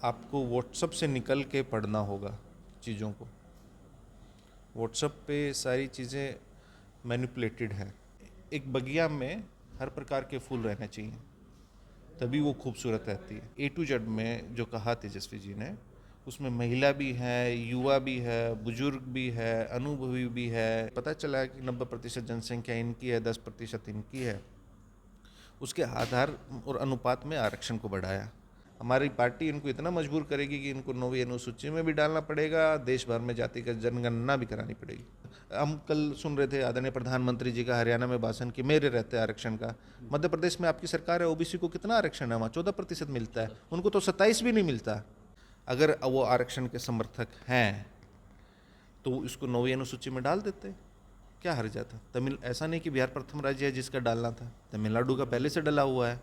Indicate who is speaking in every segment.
Speaker 1: आपको व्हाट्सएप से निकल के पढ़ना होगा चीज़ों को। व्हाट्सएप पे सारी चीज़ें मैनिपुलेटेड हैं। एक बगिया में हर प्रकार के फूल रहने चाहिए, तभी वो खूबसूरत रहती है। ए टू जेड में जो कहा तेजस्वी जी ने, उसमें महिला भी है, युवा भी है, बुजुर्ग भी है, अनुभवी भी है। पता चला कि 90% जनसंख्या इनकी है, 10% इनकी है। उसके आधार और अनुपात में आरक्षण को बढ़ाया। हमारी पार्टी इनको इतना मजबूर करेगी कि इनको 9वीं अनुसूची में भी डालना पड़ेगा, देश भर में जाति का जनगणना भी करानी पड़ेगी। हम कल सुन रहे थे आदरणीय प्रधानमंत्री जी का हरियाणा में भाषण कि मेरे रहते आरक्षण का। मध्य प्रदेश में आपकी सरकार है, ओबीसी को कितना आरक्षण है? वहाँ 14% मिलता है, उनको तो 27 भी नहीं मिलता। अगर वो आरक्षण के समर्थक हैं तो इसको 9वीं अनुसूची में डाल देते, क्या हर्ज था? तमिल ऐसा नहीं कि बिहार प्रथम राज्य है जिसका डालना था, तमिलनाडु का पहले से डला हुआ है।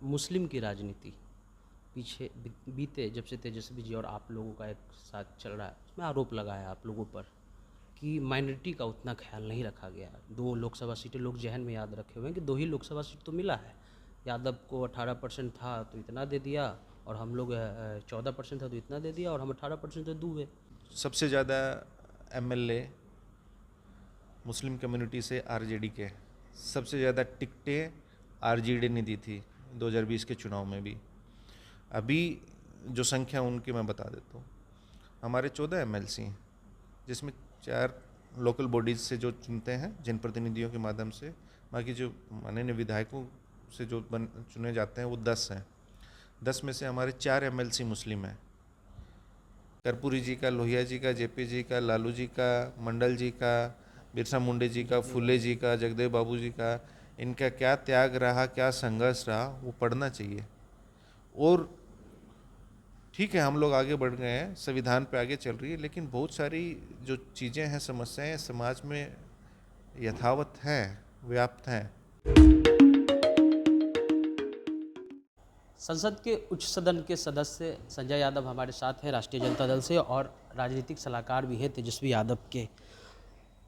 Speaker 2: मुस्लिम की राजनीति पीछे बीते जब से तेजस्वी जी और आप लोगों का एक साथ चल रहा है, उसमें आरोप लगाया आप लोगों पर कि माइनॉरिटी का उतना ख्याल नहीं रखा गया। 2 लोकसभा सीटें लोग जहन में याद रखे हुए हैं कि 2 ही लोकसभा सीट तो मिला है। यादव को 18% था तो इतना दे दिया, और हम लोग 14% था तो इतना दे दिया, और हम 18% तो दूए।
Speaker 1: सबसे ज़्यादा एमएलए मुस्लिम कम्युनिटी से आरजेडी के, सबसे ज़्यादा टिकटें आरजेडी ने दी थी 2020 के चुनाव में भी। अभी जो संख्या उनकी मैं बता देता हूँ, हमारे 14 एमएलसी हैं, जिसमें 4 लोकल बॉडीज़ से जो चुनते हैं जनप्रतिनिधियों के माध्यम से, बाकी जो माननीय विधायकों से जो चुने जाते हैं वो 10 हैं। 10 में से हमारे 4 एमएलसी मुस्लिम हैं। कर्पूरी जी का, लोहिया जी का, जेपी जी का, लालू जी का, मंडल जी का, बिरसा मुंडे जी का, फुले जी का, जगदेव बाबू जी का, इनका क्या त्याग रहा, क्या संघर्ष रहा, वो पढ़ना चाहिए। और ठीक है, हम लोग आगे बढ़ गए हैं, संविधान पे आगे चल रही है, लेकिन बहुत सारी जो चीज़ें हैं, समस्याएं समाज में यथावत हैं, व्याप्त हैं।
Speaker 2: संसद के उच्च सदन के सदस्य संजय यादव हमारे साथ हैं राष्ट्रीय जनता दल से, और राजनीतिक सलाहकार भी हैं तेजस्वी यादव के।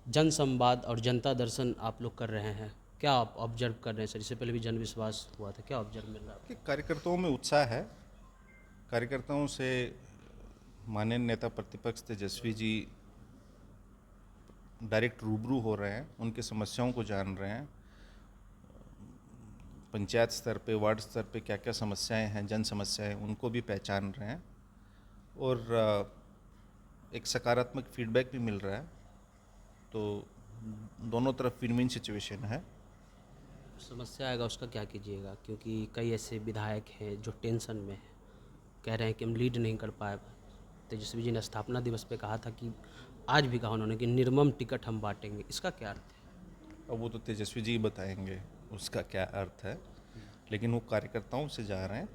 Speaker 2: जन संवाद और जनता दर्शन आप लोग कर रहे हैं, क्या आप ऑब्जर्व कर रहे हैं सर? इससे पहले भी जन विश्वास हुआ था, क्या ऑब्जर्व मिल रहा है?
Speaker 1: कि कार्यकर्ताओं में उत्साह है। कार्यकर्ताओं से माननीय नेता प्रतिपक्ष तेजस्वी जी डायरेक्ट रूबरू हो रहे हैं, उनकी समस्याओं को जान रहे हैं। पंचायत स्तर पे, वार्ड स्तर पे क्या क्या समस्याएं हैं, जन समस्याएं, उनको भी पहचान रहे हैं। और एक सकारात्मक फीडबैक भी मिल रहा है। तो दोनों तरफ विन विन सिचुएशन है।
Speaker 2: समस्या आएगा उसका क्या कीजिएगा? क्योंकि कई ऐसे विधायक हैं जो टेंशन में हैं, कह रहे हैं कि हम लीड नहीं कर पाए। तेजस्वी जी ने स्थापना दिवस पे कहा था कि, आज भी कहा उन्होंने कि निर्मम टिकट हम बांटेंगे, इसका क्या अर्थ है?
Speaker 1: अब वो तो तेजस्वी जी बताएंगे उसका क्या अर्थ है, लेकिन वो कार्यकर्ताओं से जा रहे हैं।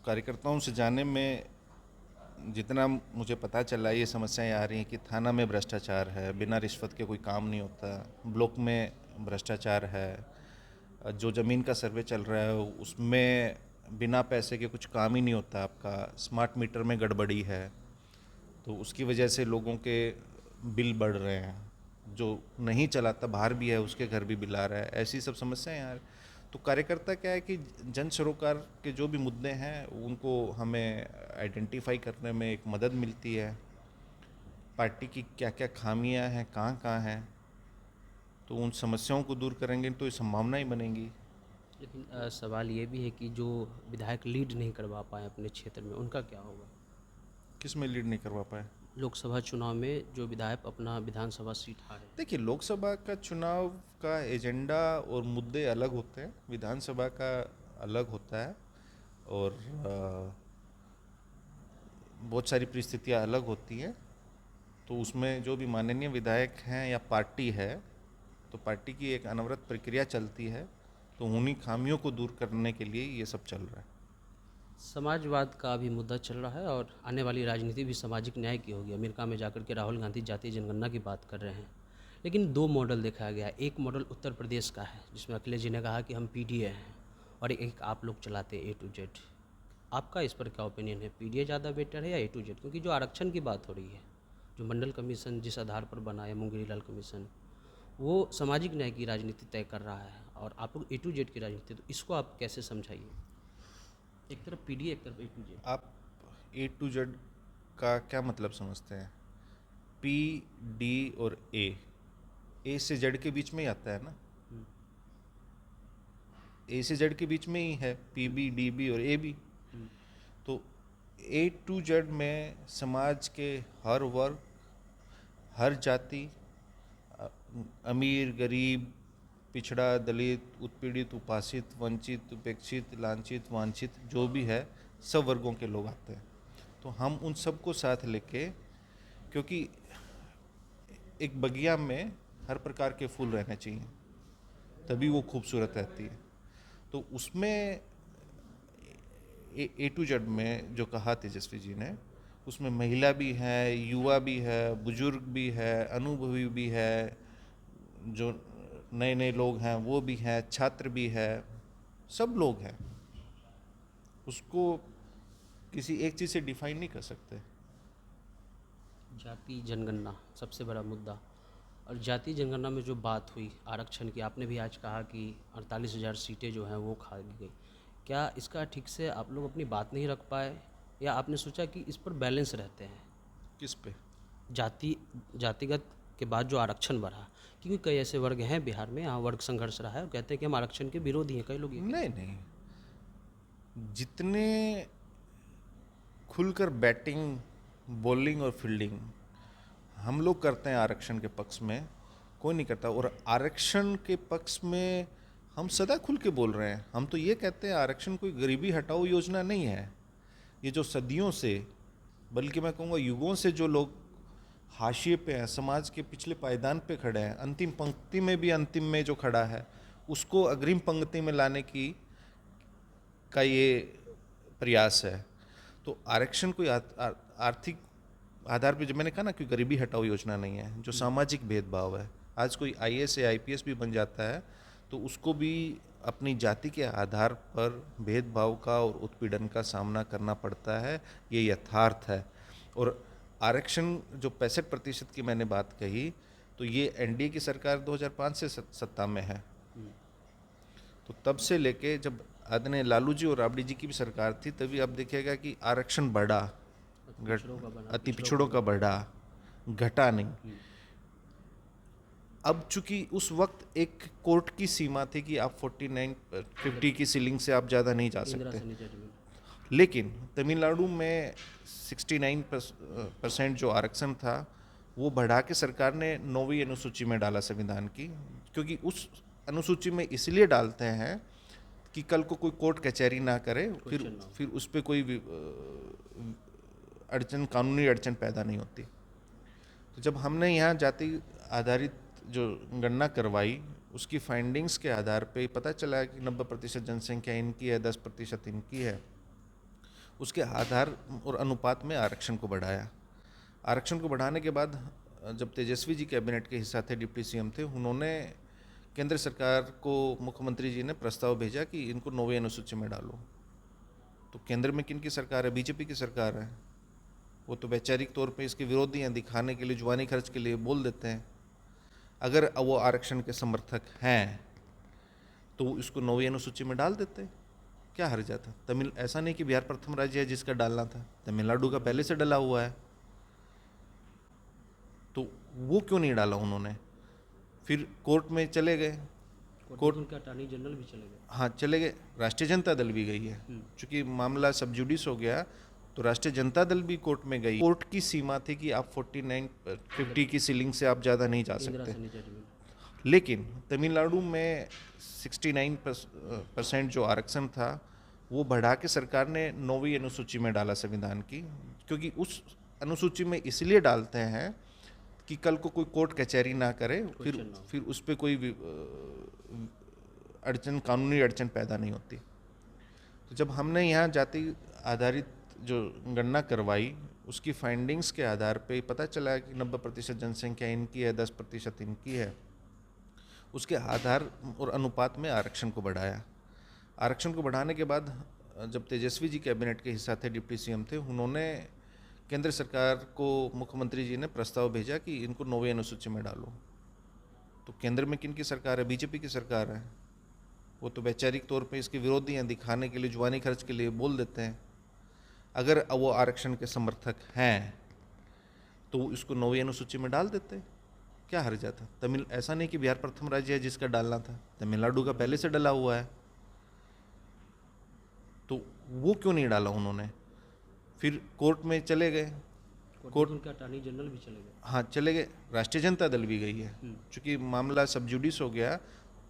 Speaker 1: कार्यकर्ताओं से जाने में जितना मुझे पता चला, ये समस्याएं आ रही हैं कि थाना में भ्रष्टाचार है, बिना रिश्वत के कोई काम नहीं होता, ब्लॉक में भ्रष्टाचार है, जो ज़मीन का सर्वे चल रहा है उसमें बिना पैसे के कुछ काम ही नहीं होता आपका, स्मार्ट मीटर में गड़बड़ी है, तो उसकी वजह से लोगों के बिल बढ़ रहे हैं। जो नहीं चलाता बाहर भी है, उसके घर भी बिल आ रहा है। ऐसी सब समस्याएं यार। तो कार्यकर्ता क्या है कि जन सरोकार के जो भी मुद्दे हैं उनको हमें आइडेंटिफाई करने में एक मदद मिलती है। पार्टी की क्या क्या खामियां हैं, कहाँ कहाँ हैं, तो उन समस्याओं को दूर करेंगे तो ये संभावनाएं बनेंगी।
Speaker 2: लेकिन सवाल ये भी है कि जो विधायक लीड नहीं करवा पाए अपने क्षेत्र में, उनका क्या होगा?
Speaker 1: किस में लीड नहीं करवा पाए?
Speaker 2: लोकसभा चुनाव में जो विधायक अपना विधानसभा सीट हारे।
Speaker 1: देखिए, लोकसभा का चुनाव का एजेंडा और मुद्दे अलग होते हैं, विधानसभा का अलग होता है। और बहुत सारी परिस्थितियां अलग होती हैं। तो उसमें जो भी माननीय विधायक हैं या पार्टी है, तो पार्टी की एक अनवरत प्रक्रिया चलती है। तो उन्हीं खामियों को दूर करने के लिए ये सब चल रहा है।
Speaker 2: समाजवाद का भी मुद्दा चल रहा है, और आने वाली राजनीति भी सामाजिक न्याय की होगी। अमेरिका में जाकर के राहुल गांधी जातीय जनगणना की बात कर रहे हैं, लेकिन 2 मॉडल देखा गया। एक मॉडल उत्तर प्रदेश का है जिसमें अखिलेश जी ने कहा कि हम पीडीए हैं, और एक आप लोग चलाते ए टू जेड। आपका इस पर क्या ओपिनियन है? पीडीए ज़्यादा बेटर है या ए टू जेड? क्योंकि जो आरक्षण की बात हो रही है, जो मंडल कमीशन जिस आधार पर बना है, मुंगेरी लाल कमीशन, वो सामाजिक न्याय की राजनीति तय कर रहा है, और आप लोग ए टू जेड की राजनीति। तो इसको आप कैसे समझाइए? एक तरफ पीडीए, एक तरफ ए टू जेड।
Speaker 1: आप A to Z का क्या मतलब समझते हैं? P, D और A से Z के बीच में ही आता है ना, A से Z के बीच में ही है PB, DB और AB। तो A to Z में समाज के हर वर्ग, हर जाति, अमीर गरीब, पिछड़ा, दलित, उत्पीड़ित, उपासित, वंचित, उपेक्षित, लांछित, वांछित, जो भी है सब वर्गों के लोग आते हैं। तो हम उन सबको साथ लेके, क्योंकि एक बगिया में हर प्रकार के फूल रहने चाहिए, तभी वो खूबसूरत रहती है। तो उसमें A to Z में जो कहा तेजस्वी जी ने, उसमें महिला भी है, युवा भी है, बुजुर्ग भी है, अनुभवी भी है, जो नए नए लोग हैं वो भी हैं, छात्र भी है, सब लोग हैं। उसको किसी एक चीज़ से डिफाइन नहीं कर सकते।
Speaker 2: जाति जनगणना सबसे बड़ा मुद्दा। और जाति जनगणना में जो बात हुई आरक्षण की, आपने भी आज कहा कि 48,000 सीटें जो हैं वो खा गई। क्या इसका ठीक से आप लोग अपनी बात नहीं रख पाए, या आपने सोचा कि इस पर बैलेंस रहते हैं?
Speaker 1: किस पे?
Speaker 2: जातिगत के बाद जो आरक्षण बढ़ा, क्योंकि कई ऐसे वर्ग हैं बिहार में, यहाँ वर्ग संघर्ष रहा है और कहते हैं कि हम आरक्षण के विरोधी हैं, कई लोग ये
Speaker 1: नहीं नहीं, जितने खुलकर बैटिंग, बॉलिंग और फील्डिंग हम लोग करते हैं आरक्षण के पक्ष में, कोई नहीं करता। और आरक्षण के पक्ष में हम सदा खुल के बोल रहे हैं। हम तो ये कहते हैं आरक्षण कोई गरीबी हटाओ योजना नहीं है। ये जो सदियों से, बल्कि मैं कहूँगा युगों से जो लोग हाशिए पे हैं, समाज के पिछले पायदान पे खड़े हैं, अंतिम पंक्ति में भी अंतिम में जो खड़ा है उसको अग्रिम पंक्ति में लाने की का ये प्रयास है। तो आरक्षण कोई आर्थिक आधार पे, जब मैंने कहा ना कि गरीबी हटाओ योजना नहीं है, जो सामाजिक भेदभाव है, आज कोई IAS या IPS भी बन जाता है तो उसको भी अपनी जाति के आधार पर भेदभाव का और उत्पीड़न का सामना करना पड़ता है, ये यथार्थ है। और आरक्षण जो 65% की मैंने बात कही, तो ये NDA की सरकार 2005 से सत्ता में है। तो तब से लेके जब आदरणीय लालू जी और राबड़ी जी की भी सरकार थी, तभी आप देखिएगा कि आरक्षण बढ़ा, अति पिछड़ों का बढ़ा, घटा नहीं। अब चूंकि उस वक्त एक कोर्ट की सीमा थी कि आप 49-50 की सीलिंग से आप ज़्यादा नहीं जा सकते, लेकिन तमिलनाडु में 69% जो आरक्षण था वो बढ़ा के सरकार ने 9वीं अनुसूची में डाला संविधान की। क्योंकि उस अनुसूची में इसलिए डालते हैं कि कल को कोई कोर्ट कचहरी ना करे, फिर उस पर कोई अड़चन, कानूनी अड़चन पैदा नहीं होती। तो जब हमने यहाँ जाति आधारित जो गणना करवाई, उसकी फाइंडिंग्स के आधार पे पता चला कि 90% जनसंख्या इनकी है, 10% इनकी है। उसके आधार और अनुपात में आरक्षण को बढ़ाया। आरक्षण को बढ़ाने के बाद जब तेजस्वी जी कैबिनेट के हिस्सा थे, डिप्टी CM थे, उन्होंने केंद्र सरकार को, मुख्यमंत्री जी ने प्रस्ताव भेजा कि इनको 9वीं अनुसूची में डालो। तो केंद्र में किन की सरकार है? BJP की सरकार है। वो तो वैचारिक तौर पे इसके विरोधी हैं, दिखाने के लिए, जुबानी खर्च के लिए बोल देते हैं। अगर वो आरक्षण के समर्थक हैं तो इसको 9वीं अनुसूची में डाल देते, क्या हर्ज था? ऐसा नहीं कि बिहार प्रथम राज्य है जिसका डालना था, तमिलनाडु का पहले से डला हुआ है, तो वो क्यों नहीं डाला उन्होंने? फिर कोर्ट में चले गए,
Speaker 2: कोर्ट उनके अटॉर्नी जनरल भी चले गए।
Speaker 1: हाँ चले गए, राष्ट्रीय जनता दल भी गई है। चूंकि मामला सब जुडिस हो गया तो राष्ट्रीय जनता दल भी कोर्ट में गई। कोर्ट की सीमा थी कि आप 49-50 की सीलिंग से आप ज़्यादा नहीं जा सकते, लेकिन तमिलनाडु में 69% जो आरक्षण था वो बढ़ा के सरकार ने 9वीं अनुसूची में डाला संविधान की। क्योंकि उस अनुसूची में इसलिए डालते हैं कि कल को कोई कोर्ट कचहरी ना करे, फिर उस पर कोई अड़चन, कानूनी अड़चन पैदा नहीं होती। तो जब हमने यहाँ जाति आधारित जो गणना करवाई, उसकी फाइंडिंग्स के आधार पे पता चला कि 90% जनसंख्या इनकी है, 10% इनकी है। उसके आधार और अनुपात में आरक्षण को बढ़ाया। आरक्षण को बढ़ाने के बाद जब तेजस्वी जी कैबिनेट के हिस्सा थे, डिप्टी CM थे, उन्होंने केंद्र सरकार को, मुख्यमंत्री जी ने प्रस्ताव भेजा कि इनको 9वीं अनुसूची में डालो। तो केंद्र में किन की सरकार है? BJP की सरकार है। वो तो वैचारिक तौर पे इसके विरोधी हैं, दिखाने के लिए, जुबानी खर्च के लिए बोल देते हैं। अगर वो आरक्षण के समर्थक हैं तो इसको 9वीं अनुसूची में डाल देते, क्या हर्ज था। तमिल, ऐसा नहीं कि बिहार प्रथम राज्य है जिसका डालना था, तमिलनाडु का पहले से डला हुआ है, तो वो क्यों नहीं डाला उन्होंने। फिर कोर्ट में चले गए,
Speaker 2: कोर्ट उनके अटॉर्नी जनरल भी चले गए।
Speaker 1: हाँ चले गए, राष्ट्रीय जनता दल भी गई है, चूंकि मामला सब जुडिस हो गया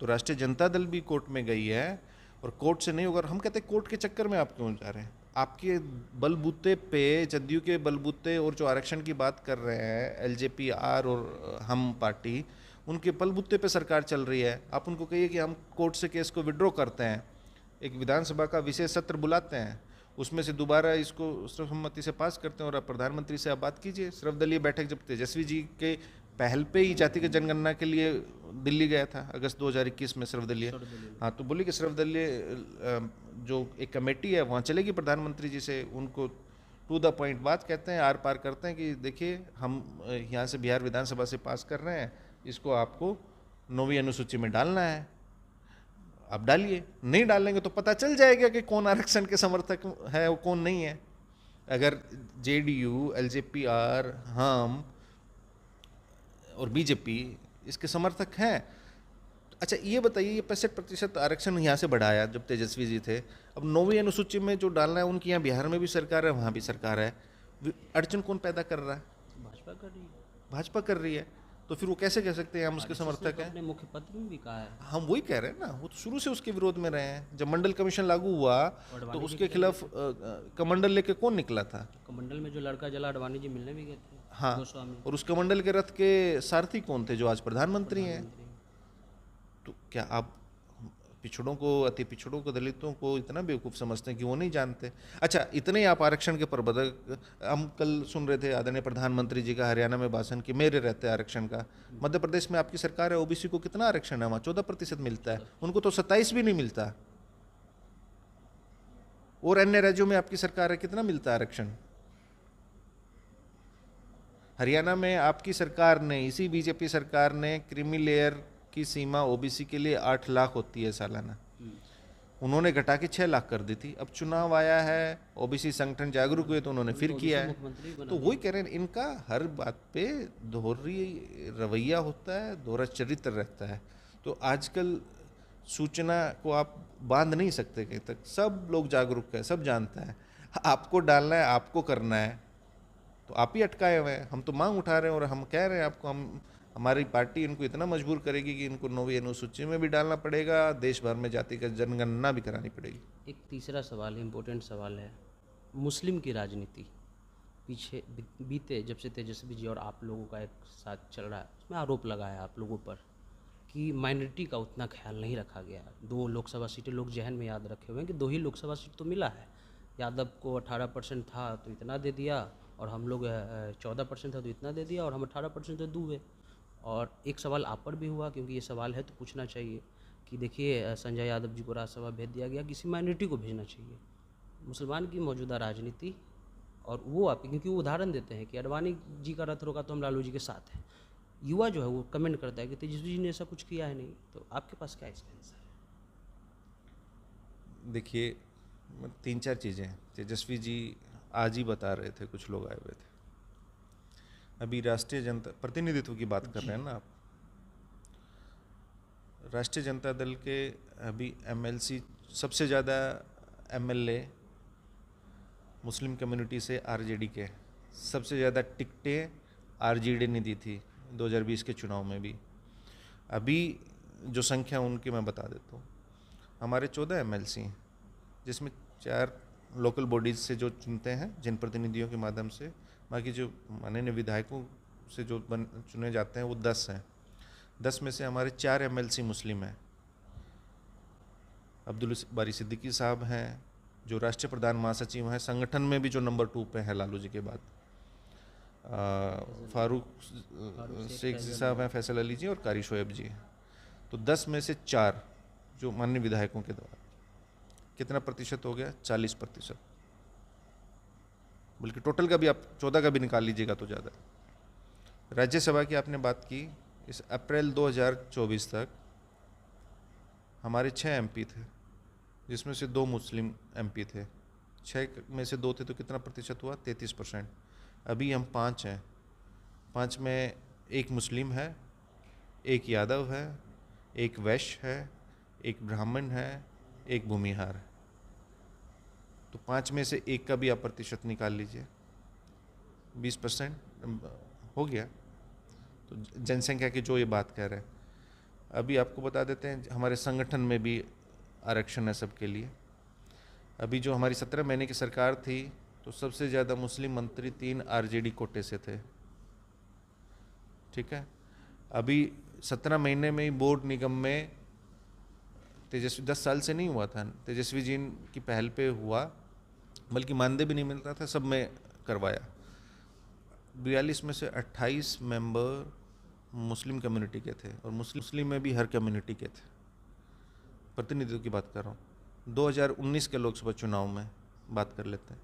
Speaker 1: तो राष्ट्रीय जनता दल भी कोर्ट में गई है, और कोर्ट से नहीं होगा। और हम कहते हैं कोर्ट के चक्कर में आप क्यों जा रहे हैं, आपके बलबूते पे, जदयू के बलबूते, और जो आरक्षण की बात कर रहे हैं एलजेपी आर और हम पार्टी, उनके बलबूते पे सरकार चल रही है। आप उनको कहिए कि हम कोर्ट से केस को विड्रॉ करते हैं, एक विधानसभा का विशेष सत्र बुलाते हैं, उसमें से दोबारा इसको सर्वसम्मति से पास करते हैं, और आप प्रधानमंत्री से आप बात कीजिए। सर्वदलीय बैठक जब तेजस्वी जी के पहल पे ही जातिगत जनगणना के लिए दिल्ली गया था अगस्त 2021 में सर्वदलीय, हाँ, तो बोली कि सर्वदलीय जो एक कमेटी है वहाँ चलेगी प्रधानमंत्री जी से, उनको टू द पॉइंट बात कहते हैं, आर पार करते हैं कि देखिए हम यहाँ से बिहार विधानसभा से पास कर रहे हैं, इसको आपको 9वीं अनुसूची में डालना है, आप डालिए। नहीं डालेंगे तो पता चल जाएगा कि कौन आरक्षण के समर्थक है और कौन नहीं है। अगर जेडीयू, एलजेपी आर, हम और बीजेपी इसके समर्थक हैं, अच्छा ये बताइए, ये 65% आरक्षण यहाँ से बढ़ाया जब तेजस्वी जी थे, अब 9वीं अनुसूची में जो डालना है, उनकी यहाँ बिहार में भी सरकार है, वहाँ भी सरकार है, अड़चन कौन पैदा कर रहा है,
Speaker 2: भाजपा कर रही है।
Speaker 1: भाजपा कर रही है, तो फिर वो कैसे कह सकते हैं हम उसके समर्थक हैं।
Speaker 2: अपने मुख्य पत्र में भी कहा है।
Speaker 1: हम वही कह रहे हैं ना, वो तो शुरू से उसके विरोध में रहे हैं। जब मंडल कमीशन लागू हुआ तो उसके खिलाफ कमंडल लेके कौन निकला था,
Speaker 2: कमंडल में जो लड़का जला अडवाणी जी मिलने भी गए थे,
Speaker 1: हाँ,
Speaker 2: गोस्वामी।
Speaker 1: और उस कमंडल के रथ के सारथी कौन थे, जो आज प्रधानमंत्री हैं। तो क्या आप पिछड़ों को, अति पिछड़ों को, दलितों को इतना बेवकूफ़ समझते हैं कि वो नहीं जानते। अच्छा, इतने ही आप आरक्षण के प्रबंधक, हम कल सुन रहे थे आदरणीय प्रधानमंत्री जी का हरियाणा में भाषण कि मेरे रहते आरक्षण का, मध्य प्रदेश में आपकी सरकार है, ओबीसी को कितना आरक्षण है वहाँ, 14% मिलता है, उनको तो 27 भी नहीं मिलता। और अन्य राज्यों में आपकी सरकार है, कितना मिलता है आरक्षण। हरियाणा में आपकी सरकार ने, इसी बीजेपी सरकार ने, क्रीमी लेयर की सीमा ओबीसी के लिए 8 लाख होती है सालाना, उन्होंने घटा के 6 लाख कर दी थी। अब चुनाव आया है, ओबीसी संगठन जागरूक हुए तो उन्होंने फिर किया है। तो वही कह रहे हैं, इनका हर बात पे दोहरी रवैया होता है, दोहरा चरित्र रहता है। तो आजकल सूचना को आप बांध नहीं सकते कहीं तक, सब लोग जागरूक है, सब जानता है, आपको डालना है, आपको करना है, तो आप ही अटकाए हुए हैं। हम तो मांग उठा रहे हैं और हम कह रहे हैं आपको, हम, हमारी पार्टी इनको इतना मजबूर करेगी कि इनको 9वीं अनुसूची में भी डालना पड़ेगा, देश भर में जातिगत जनगणना भी करानी पड़ेगी।
Speaker 2: एक तीसरा सवाल है, इम्पोर्टेंट सवाल है, मुस्लिम की राजनीति पीछे बीते जब से तेजस्वी जी और आप लोगों का एक साथ चल रहा है, उसमें आरोप लगा है आप लोगों पर कि माइनॉरिटी का उतना ख्याल नहीं रखा गया। 2 लोकसभा सीटें लोग जहन में याद रखे हुए हैं कि 2 ही लोकसभा सीट तो मिला है, यादव को 18% था तो इतना दे दिया, और हम लोग 14% था तो इतना दे दिया, और हम 18% तो दुए। और एक सवाल आप पर भी हुआ, क्योंकि ये सवाल है तो पूछना चाहिए कि देखिए संजय यादव जी को राज्यसभा भेज दिया गया, किसी माइनॉरिटी को भेजना चाहिए। मुसलमान की मौजूदा राजनीति, और वो आप, क्योंकि वो उदाहरण देते हैं कि अडवाणी जी का रथ रोका तो हम लालू जी के साथ हैं, युवा जो है वो कमेंट करता है कि तेजस्वी जी ने ऐसा कुछ किया है नहीं, तो आपके पास क्या इसका आंसर है।
Speaker 1: देखिए 3-4 चीज़ें हैं। तेजस्वी जी आज ही बता रहे थे, कुछ लोग आए हुए थे, अभी राष्ट्रीय जनता प्रतिनिधित्व की बात कर रहे हैं ना आप, राष्ट्रीय जनता दल के अभी एमएलसी, सबसे ज़्यादा एमएलए मुस्लिम कम्युनिटी से आरजेडी के, सबसे ज़्यादा टिकटें आरजेडी ने दी थी 2020 के चुनाव में भी। अभी जो संख्या उनकी मैं बता देता हूँ, हमारे 14 एमएलसी हैं, जिसमें 4 लोकल बॉडीज से जो चुनते हैं जिन प्रतिनिधियों के माध्यम से, बाकी जो माननीय विधायकों से जो चुने जाते हैं वो 10 हैं। 10 में से हमारे 4 एमएलसी मुस्लिम हैं। अब्दुल बारी सिद्दीकी साहब हैं, जो राष्ट्रीय प्रधान महासचिव हैं, संगठन में भी जो नंबर 2 पे हैं लालू जी के बाद। फारूक शेख जी साहब हैं, फैसल अली जी और कारी शोएब जी। तो 10 में से 4 जो माननीय विधायकों के द्वारा, कितना प्रतिशत हो गया, 40%। बल्कि टोटल का भी आप 14 का भी निकाल लीजिएगा तो ज़्यादा। राज्यसभा की आपने बात की, इस अप्रैल 2024 तक हमारे 6 एमपी थे, जिसमें से 2 मुस्लिम एमपी थे, 6 में से 2 थे तो कितना प्रतिशत हुआ? 33%। अभी हम 5 हैं। 5 में एक मुस्लिम है, एक यादव है, एक वैश्य है, एक ब्राह्मण है, एक भूमिहार है। तो 5 में से एक का भी आप प्रतिशत निकाल लीजिए, 20% हो गया। तो जनसंख्या की जो ये बात कह रहे हैं, अभी आपको बता देते हैं हमारे संगठन में भी आरक्षण है सबके लिए। अभी जो हमारी 17 महीने की सरकार थी तो सबसे ज़्यादा मुस्लिम मंत्री 3 आरजेडी कोटे से थे, ठीक है। अभी 17 महीने में ही बोर्ड निगम में तेजस्वी 10 साल से नहीं हुआ था, तेजस्वी जी की पहल पे हुआ, बल्कि मानदेय भी नहीं मिलता था, सब में करवाया। 42 में से 28 मेंबर मुस्लिम कम्युनिटी के थे और मुस्लिम में भी हर कम्युनिटी के थे, प्रतिनिधित्व की बात कर रहा हूँ। 2019 के लोकसभा चुनाव में बात कर लेते हैं।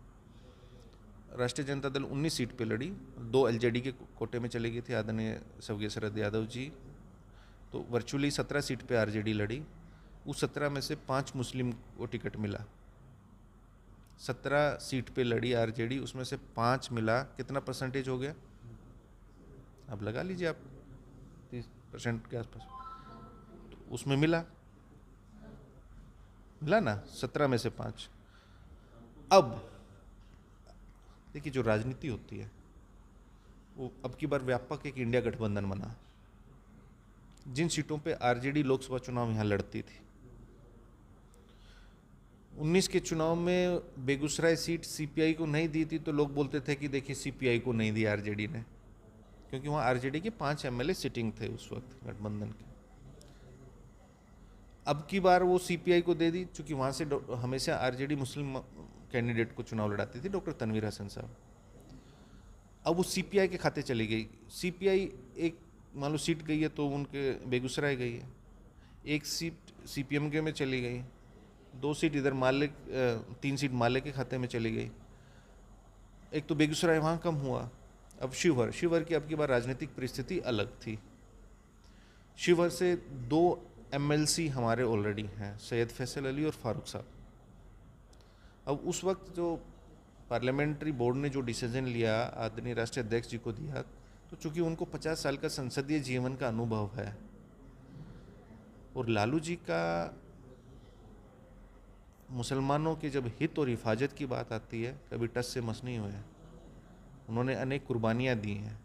Speaker 1: राष्ट्रीय जनता दल 19 सीट पे लड़ी, 2 एलजेडी के कोटे में चली गई थी आदरणीय स्वर्गीय शरद यादव जी, तो वर्चुअली 17 सीट पे आरजेडी लड़ी। उस 17 में से 5 मुस्लिम को टिकट मिला। 17 सीट पे लड़ी आरजेडी, उसमें से 5 मिला, कितना परसेंटेज हो गया? अब लगा लीजिए आप, 30% के आसपास। तो उसमें मिला ना 17 में से 5। अब देखिए जो राजनीति होती है वो अब की बार व्यापक एक इंडिया गठबंधन बना। जिन सीटों पे आरजेडी लोकसभा चुनाव यहाँ लड़ती थी, 19 के चुनाव में बेगूसराय सीट सीपीआई को नहीं दी थी, तो लोग बोलते थे कि देखिए सीपीआई को नहीं दी आरजेडी ने, क्योंकि वहाँ आरजेडी के 5 एमएलए सिटिंग थे उस वक्त गठबंधन के। अब की बार वो सीपीआई को दे दी, चूंकि वहाँ से हमेशा आरजेडी मुस्लिम कैंडिडेट को चुनाव लड़ाती थी, डॉक्टर तनवीर हसन साहब। अब वो सीपीआई के खाते चली गई। सीपीआई एक मान लो सीट गई है तो उनके बेगूसराय गई है, एक सीट सीपीएम के में चली गई, 2 सीट इधर माले, 3 सीट माले के खाते में चली गई। एक तो बेगूसराय वहाँ कम हुआ। अब शिवहर की अब की बार राजनीतिक परिस्थिति अलग थी। शिवहर से 2 एमएलसी हमारे ऑलरेडी हैं, सैयद फैसल अली और फारूक साहब। अब उस वक्त जो पार्लियामेंट्री बोर्ड ने जो डिसीजन लिया, आदरणीय राष्ट्रीय अध्यक्ष जी को दिया, तो चूंकि उनको 50 साल का संसदीय जीवन का अनुभव है और लालू जी का मुसलमानों के जब हित और हिफाजत की बात आती है कभी टस से मस नहीं हुए। उन्होंने अनेक कुर्बानियाँ दी हैं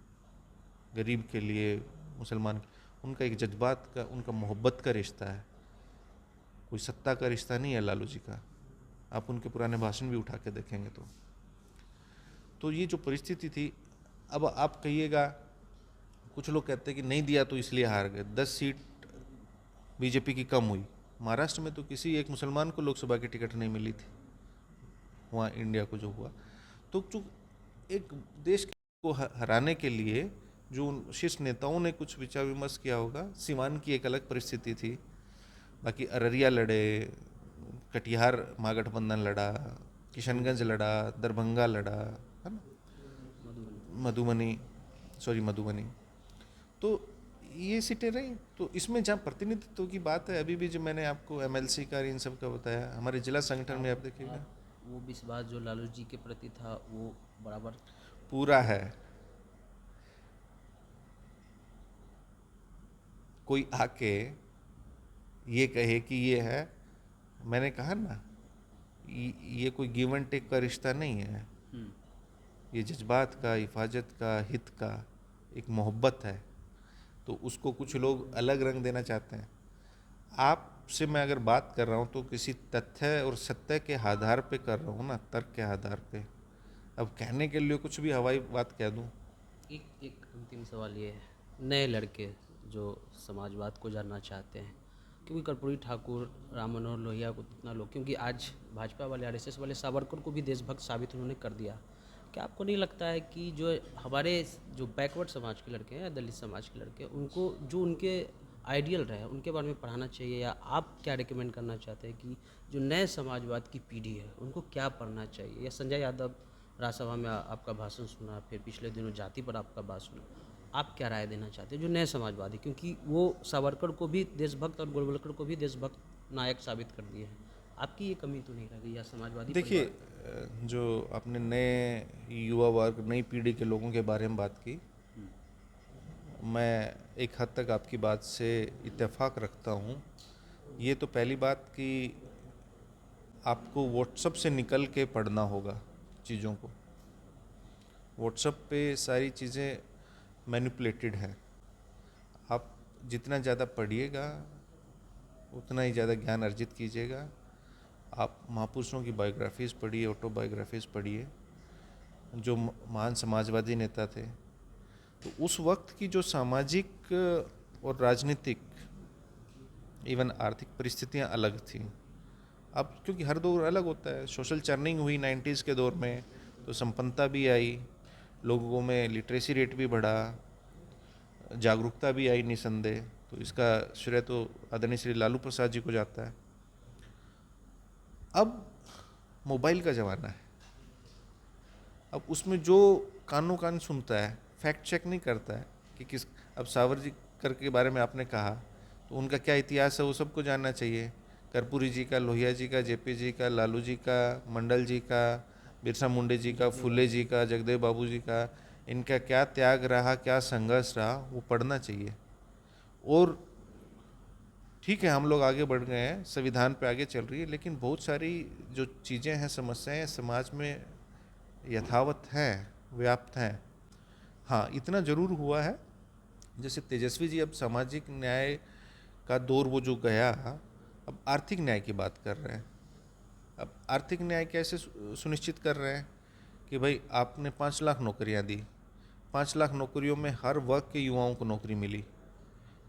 Speaker 1: गरीब के लिए, मुसलमान। उनका एक जज्बात का, उनका मोहब्बत का रिश्ता है, कोई सत्ता का रिश्ता नहीं है लालू जी का। आप उनके पुराने भाषण भी उठा के देखेंगे तो ये जो परिस्थिति थी। अब आप कहिएगा, कुछ लोग कहते हैं कि नहीं दिया तो इसलिए हार गए। 10 सीट बीजेपी की कम हुई। महाराष्ट्र में तो किसी एक मुसलमान को लोकसभा की टिकट नहीं मिली थी, वहाँ इंडिया को जो हुआ। तो जो एक देश को हराने के लिए जो शीर्ष नेताओं ने कुछ विचार विमर्श किया होगा, सीवान की एक अलग परिस्थिति थी, बाकी अररिया लड़े, कटिहार महागठबंधन लड़ा, किशनगंज लड़ा, दरभंगा लड़ा, है ना, मधुबनी। तो ये सीटें रही। तो इसमें जहाँ प्रतिनिधित्व की बात है, अभी भी जो मैंने आपको एमएलसी का इन सब का बताया, हमारे जिला संगठन में आप देखिएगा
Speaker 2: वो विश्वास जो लालू जी के प्रति था वो बराबर
Speaker 1: पूरा है। कोई आके ये कहे कि ये है, मैंने कहा ना, ये कोई गिव एंड टेक का रिश्ता नहीं है, ये जज्बात का, हिफाजत का, हित का एक मोहब्बत है। तो उसको कुछ लोग अलग रंग देना चाहते हैं। आपसे मैं अगर बात कर रहा हूँ तो किसी तथ्य और सत्य के आधार पे कर रहा हूँ ना, तर्क के आधार पे। अब कहने के लिए कुछ भी हवाई बात कह दूँ।
Speaker 2: एक अंतिम सवाल ये है, नए लड़के जो समाजवाद को जानना चाहते हैं, क्योंकि कर्पूरी ठाकुर, राम मनोहर लोहिया को इतना लोग, क्योंकि आज भाजपा वाले, आरएसएस वाले सावरकर को भी देशभक्त साबित उन्होंने कर दिया। क्या आपको नहीं लगता है कि जो हमारे जो बैकवर्ड समाज के लड़के हैं, दलित समाज के लड़के, उनको जो उनके आइडियल रहे उनके बारे में पढ़ाना चाहिए, या आप क्या रिकमेंड करना चाहते हैं कि जो नए समाजवाद की पीढ़ी है उनको क्या पढ़ना चाहिए? या संजय यादव राज्यसभा में आपका भाषण सुना, फिर पिछले दिनों जाति पर आपका बात सुना, आप क्या राय देना चाहते हैं जो नए समाजवादी, क्योंकि वो सावरकर को भी देशभक्त और गोलवलकर को भी देशभक्त नायक साबित कर दिए हैं, आपकी ये कमी तो नहीं रह गई या समाजवादी
Speaker 1: देखिए
Speaker 2: परिवार?
Speaker 1: जो आपने नए युवा वर्ग नई पीढ़ी के लोगों के बारे में बात की, मैं एक हद तक आपकी बात से इत्तेफाक रखता हूँ। ये तो पहली बात कि आपको व्हाट्सएप से निकल के पढ़ना होगा चीज़ों को। व्हाट्सएप पे सारी चीज़ें मैनिपुलेटेड है। आप जितना ज़्यादा पढ़िएगा उतना ही ज़्यादा ज्ञान अर्जित कीजिएगा। आप महापुरुषों की बायोग्राफीज़ पढ़िए, ऑटोबायोग्राफीज़ पढ़िए, जो महान समाजवादी नेता थे। तो उस वक्त की जो सामाजिक और राजनीतिक इवन आर्थिक परिस्थितियां अलग थीं। अब क्योंकि हर दौर अलग होता है, सोशल चर्निंग हुई 90s के दौर में, तो संपन्नता भी आई, लोगों में लिटरेसी रेट भी बढ़ा, जागरूकता भी आई निसंदेह। तो इसका श्रेय तो आदरणीय श्री लालू प्रसाद जी को जाता है। अब मोबाइल का ज़माना है। अब उसमें जो कानों कान सुनता है, फैक्ट चेक नहीं करता है कि किस। अब सावरकर के बारे में आपने कहा, तो उनका क्या इतिहास है वो सबको जानना चाहिए। कर्पूरी जी का, लोहिया जी का, जेपी जी का, लालू जी का, मंडल जी का, बिरसा मुंडे जी का, फुले जी का, जगदेव बाबू जी का, इनका क्या त्याग रहा, क्या संघर्ष रहा, वो पढ़ना चाहिए। और ठीक है, हम लोग आगे बढ़ गए हैं, संविधान पे आगे चल रही है, लेकिन बहुत सारी जो चीज़ें हैं, समस्याएं समाज में यथावत हैं, व्याप्त हैं। हाँ, इतना ज़रूर हुआ है, जैसे तेजस्वी जी अब सामाजिक न्याय का दौर वो जो गया, अब आर्थिक न्याय की बात कर रहे हैं। अब आर्थिक न्याय कैसे सुनिश्चित कर रहे हैं कि भाई आपने 5 लाख नौकरियां दी, 5 लाख नौकरियों में हर वर्ग के युवाओं को नौकरी मिली।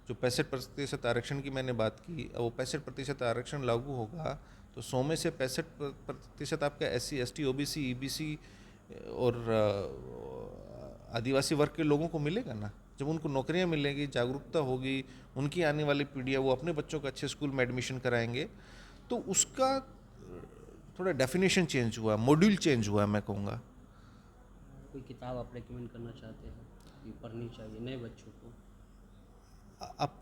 Speaker 1: जो 65% आरक्षण की मैंने बात की, अब वो 65% आरक्षण लागू होगा तो 100 में से 65% आपका SC ST OBC EBC और आदिवासी वर्ग के लोगों को मिलेगा ना। जब उनको नौकरियां मिलेंगी, जागरूकता होगी, उनकी आने वाली पीढ़ियाँ वो अपने बच्चों को अच्छे स्कूल में एडमिशन कराएंगे, तो उसका थोड़ा डेफिनेशन चेंज हुआ, मॉड्यूल चेंज हुआ, मैं कहूँगा।
Speaker 2: कोई किताब आप रेकमेंड करना चाहते हैं कि पढ़नी चाहिए नए बच्चों को?
Speaker 1: आप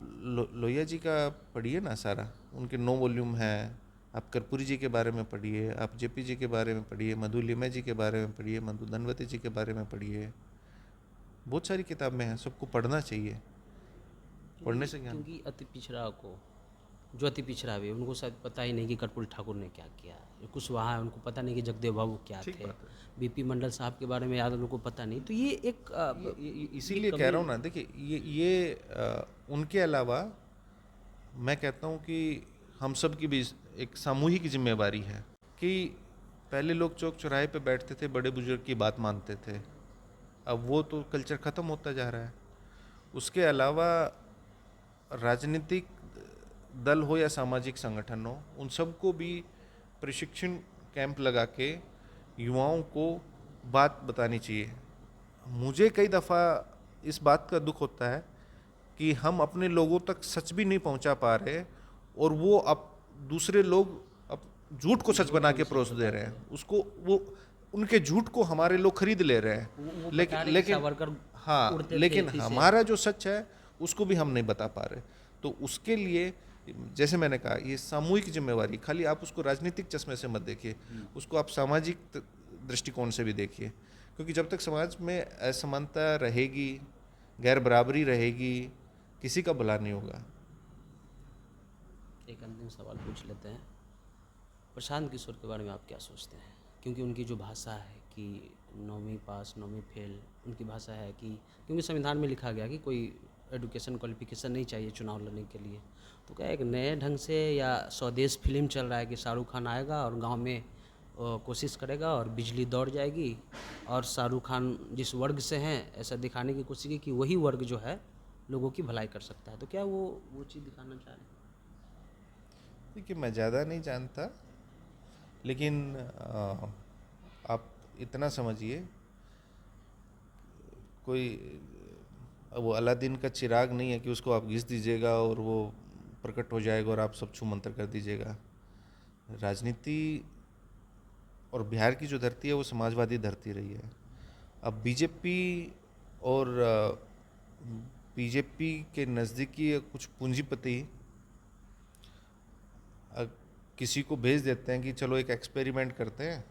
Speaker 1: लोहिया जी का पढ़िए ना सारा, उनके 9 वॉल्यूम हैं। आप कर्पूरी जी के बारे में पढ़िए, आप जेपी जी के बारे में पढ़िए, मधु लिमय जी के बारे में पढ़िए, मधु धनवती जी के बारे में पढ़िए। बहुत सारी किताबें हैं, सबको पढ़ना चाहिए। पढ़ने से ज्ञान।
Speaker 2: क्योंकि अति पिछड़ा को, जो अति पिछड़ा भी है, उनको शायद पता ही नहीं कि कर्पूरी ठाकुर ने क्या किया। कुशवाहा है, उनको पता नहीं कि जगदेव बाबू क्या
Speaker 1: ठीक
Speaker 2: थे।
Speaker 1: बात है।
Speaker 2: बीपी मंडल साहब के बारे में याद उनको पता नहीं। तो ये एक
Speaker 1: इसीलिए कह रहा हूँ ना, देखिए ये उनके अलावा मैं कहता हूँ कि हम सब की भी एक सामूहिक जिम्मेवारी है कि पहले लोग चौक चौराहे पे बैठते थे, बड़े बुजुर्ग की बात मानते थे। अब वो तो कल्चर ख़त्म होता जा रहा है। उसके अलावा राजनीतिक दल हो या सामाजिक संगठन हो, उन सबको भी प्रशिक्षण कैंप लगा के युवाओं को बात बतानी चाहिए। मुझे कई दफ़ा इस बात का दुख होता है कि हम अपने लोगों तक सच भी नहीं पहुंचा पा रहे, और वो अब दूसरे लोग अब झूठ को सच बना के परोस दे रहे हैं उसको। वो उनके झूठ को हमारे लोग खरीद ले रहे हैं।
Speaker 2: वो बता
Speaker 1: लेकिन
Speaker 2: रहे कि
Speaker 1: लेकिन
Speaker 2: सावरकर
Speaker 1: हाँ,
Speaker 2: उड़ते थे
Speaker 1: लेकिन
Speaker 2: थी से।
Speaker 1: हमारा जो सच है उसको भी हम नहीं बता पा रहे। तो उसके लिए जैसे मैंने कहा, ये सामूहिक जिम्मेवारी, खाली आप उसको राजनीतिक चश्मे से मत देखिए, उसको आप सामाजिक दृष्टिकोण से भी देखिए। क्योंकि जब तक समाज में असमानता रहेगी, गैर बराबरी रहेगी, किसी का भला नहीं होगा।
Speaker 2: एक अंतिम सवाल पूछ लेते हैं, प्रशांत किशोर के बारे में आप क्या सोचते हैं? क्योंकि उनकी जो भाषा है कि 9वीं पास 9वीं फेल, उनकी भाषा है कि, क्योंकि संविधान में लिखा गया कि कोई एडुकेशन क्वालिफिकेशन नहीं चाहिए चुनाव लड़ने के लिए। तो क्या एक नए ढंग से या स्वदेश फिल्म चल रहा है कि शाहरुख खान आएगा और गांव में कोशिश करेगा और बिजली दौड़ जाएगी, और शाहरुख खान जिस वर्ग से हैं ऐसा दिखाने की कोशिश की कि वही वर्ग जो है लोगों की भलाई कर सकता है। तो क्या वो चीज़ दिखाना चाह रहे हैं?
Speaker 1: देखिए, मैं ज़्यादा नहीं जानता, लेकिन आप इतना समझिए, कोई वो अलादीन का चिराग नहीं है कि उसको आप घिस दीजिएगा और वो प्रकट हो जाएगा और आप सब छू मंतर कर दीजिएगा। राजनीति और बिहार की जो धरती है वो समाजवादी धरती रही है। अब बीजेपी और बीजेपी के नज़दीकी कुछ पूंजीपति किसी को भेज देते हैं कि चलो एक एक्सपेरिमेंट करते हैं,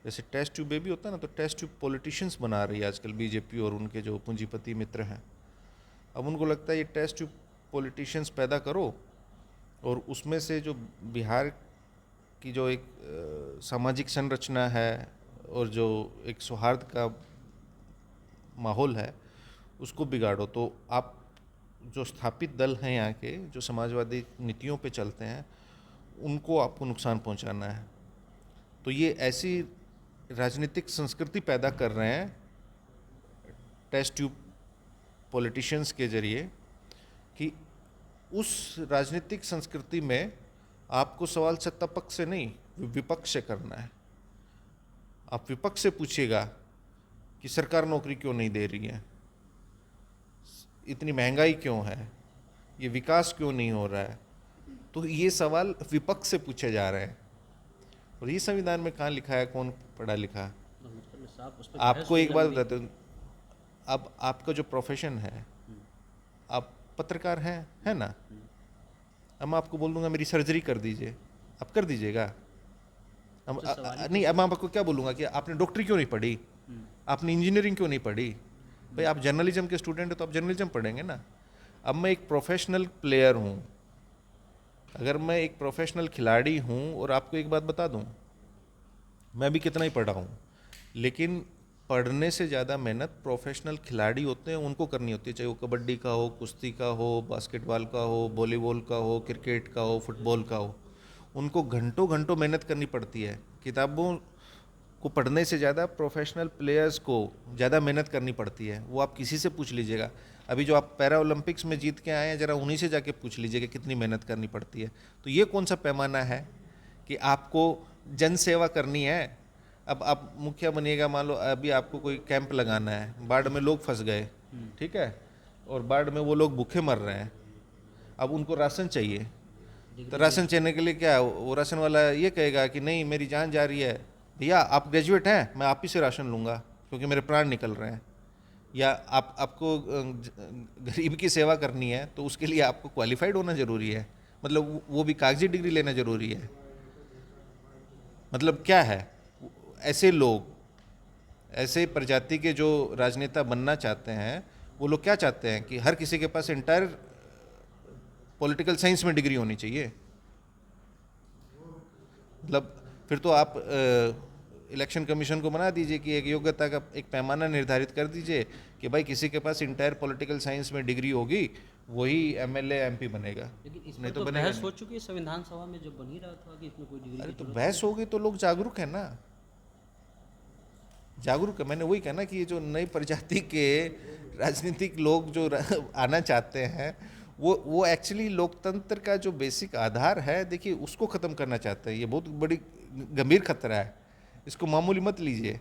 Speaker 1: जैसे टेस्ट ट्यूब बेबी होता है ना, तो टेस्ट ट्यूब पॉलिटिशियंस बना रही है आजकल बीजेपी और उनके जो पूंजीपति मित्र हैं। अब उनको लगता है ये टेस्ट ट्यूब पॉलिटिशियंस पैदा करो और उसमें से जो बिहार की जो एक सामाजिक संरचना है और जो एक सौहार्द का माहौल है उसको बिगाड़ो। तो आप जो स्थापित दल हैं यहाँ के, जो समाजवादी नीतियों पे चलते हैं, उनको आपको नुकसान पहुँचाना है। तो ये ऐसी राजनीतिक संस्कृति पैदा कर रहे हैं टेस्ट ट्यूब पॉलिटिशियंस के जरिए कि उस राजनीतिक संस्कृति में आपको सवाल सत्ता पक्ष से नहीं, विपक्ष से करना है। आप विपक्ष से पूछिएगा कि सरकार नौकरी क्यों नहीं दे रही है, इतनी महंगाई क्यों है, ये विकास क्यों नहीं हो रहा है, तो ये सवाल विपक्ष से पूछे जा रहे हैं। और ये संविधान में कहाँ लिखा है, कौन पढ़ा लिखा? आपको एक बात बताते हूँ, अब आपका जो प्रोफेशन है, आप पत्रकार हैं, है ना? अब मैं आपको बोल दूंगा मेरी सर्जरी कर दीजिए, आप कर दीजिएगा? नहीं, अब मैं आपको क्या बोलूँगा कि आपने डॉक्टरी क्यों नहीं पढ़ी, आपने इंजीनियरिंग क्यों नहीं पढ़ी? भाई आप जर्नलिज्म के स्टूडेंट हैं तो आप जर्नलिज्म पढ़ेंगे ना। अब मैं एक प्रोफेशनल प्लेयर हूँ, अगर मैं एक प्रोफेशनल खिलाड़ी हूँ, और आपको एक बात बता दूँ, मैं भी कितना ही पढ़ा हूँ, लेकिन पढ़ने से ज़्यादा मेहनत प्रोफेशनल खिलाड़ी होते हैं उनको करनी होती है, चाहे वो कबड्डी का हो, कुश्ती का हो, बास्केटबॉल का हो, वॉलीबॉल का हो, क्रिकेट का हो, फुटबॉल का हो। उनको घंटों घंटों मेहनत करनी पड़ती है। किताबों को पढ़ने से ज़्यादा प्रोफेशनल प्लेयर्स को ज़्यादा मेहनत करनी पड़ती है। वो आप किसी से पूछ लीजिएगा, अभी जो आप पैरा ओलंपिक्स में जीत के आए हैं, ज़रा उन्हीं से जाके पूछ लीजिएगा कितनी मेहनत करनी पड़ती है। तो ये कौन सा पैमाना है कि आपको जन सेवा करनी है? अब आप मुखिया बनिएगा, मान लो अभी आपको कोई कैंप लगाना है, बाढ़ में लोग फंस गए, ठीक है, और बाढ़ में वो लोग भूखे मर रहे हैं, अब उनको राशन चाहिए, तो राशन चाहिए के लिए क्या, वो राशन वाला ये कहेगा कि नहीं मेरी जान जा रही है, भैया आप ग्रेजुएट हैं, मैं आप ही से राशन लूँगा क्योंकि मेरे प्राण निकल रहे हैं। या आपको गरीब की सेवा करनी है तो उसके लिए आपको क्वालिफाइड होना ज़रूरी है, मतलब वो भी कागजी डिग्री लेना ज़रूरी है। मतलब क्या है, ऐसे लोग, ऐसे प्रजाति के जो राजनेता बनना चाहते हैं, वो लोग क्या चाहते हैं कि हर किसी के पास इंटायर पॉलिटिकल साइंस में डिग्री होनी चाहिए। मतलब फिर तो आप इलेक्शन कमीशन को बना दीजिए कि एक योग्यता का एक पैमाना निर्धारित कर दीजिए कि भाई किसी के पास इंटायर पॉलिटिकल साइंस में डिग्री होगी वही एमएलए एमपी बनेगा।
Speaker 2: लेकिन इस
Speaker 1: नहीं
Speaker 2: पर तो
Speaker 1: बनेगा
Speaker 2: बहस
Speaker 1: नहीं।
Speaker 2: हो चुकी है संविधान सभा में, जब बन ही रहा था कि इसमें कोई डिग्री
Speaker 1: अरे
Speaker 2: की
Speaker 1: तो
Speaker 2: जरूरत
Speaker 1: बहस होगी तो लोग जागरूक है ना, जागरूक है। मैंने वही कहा ना कि ये जो नई प्रजाति के राजनीतिक लोग जो आना चाहते हैं, वो एक्चुअली लोकतंत्र का जो बेसिक आधार है, देखिए उसको ख़त्म करना चाहते हैं। ये बहुत बड़ी गंभीर खतरा है, इसको मामूली मत लीजिए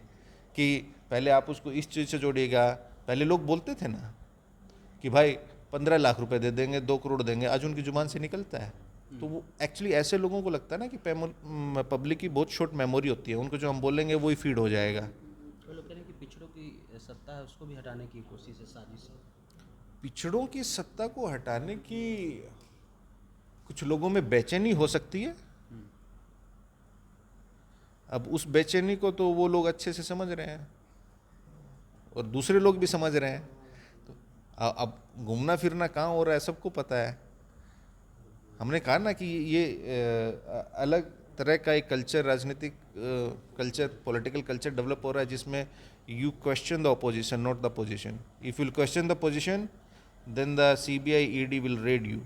Speaker 1: कि पहले आप उसको इस चीज़ से जोड़िएगा। पहले लोग बोलते थे ना कि भाई 15 लाख रुपए दे देंगे, 2 करोड़ देंगे, आज उनकी जुबान से निकलता है। तो वो एक्चुअली ऐसे लोगों को लगता है ना कि पब्लिक की बहुत शॉर्ट मेमोरी होती है, उनको जो हम बोलेंगे वही फीड हो जाएगा।
Speaker 2: तो लोग कह रहे हैं कि पिछड़ों की सत्ता है उसको भी हटाने की कोशिश है, साजिश है।
Speaker 1: पिछड़ों की सत्ता को हटाने की कुछ लोगों में बेचैनी हो सकती है। अब उस बेचैनी को तो वो लोग अच्छे से समझ रहे हैं और दूसरे लोग भी समझ रहे हैं। तो अब घूमना फिरना कहाँ हो रहा है सबको पता है। हमने कहा ना कि ये अलग तरह का एक कल्चर, राजनीतिक कल्चर, पॉलिटिकल कल्चर डेवलप हो रहा है जिसमें you question the opposition not the position. If you question the position then the CBI ED will raid you.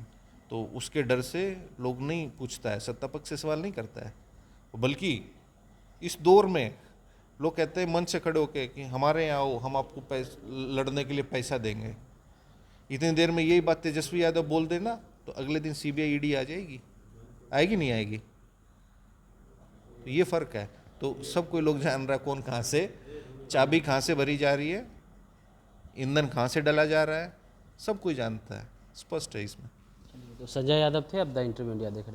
Speaker 1: तो उसके डर से लोग नहीं पूछता है, सत्ता पक्ष से सवाल नहीं करता है। बल्कि इस दौर में लोग कहते हैं मन से खड़े होके कि हमारे यहाँ आओ, हम आपको लड़ने के लिए पैसा देंगे। इतनी देर में यही बात तेजस्वी यादव बोल देना तो अगले दिन सीबीआई ईडी आ जाएगी, आएगी नहीं आएगी। तो ये फ़र्क है। तो सब कोई लोग जान रहा है कौन कहाँ से, चाबी कहाँ से भरी जा रही है, ईंधन कहाँ से डाला जा रहा है, सब कोई जानता है, स्पष्ट है इसमें।
Speaker 2: तो संजय यादव थे, अब द इंटरव्यू इंडिया देख रहे थे।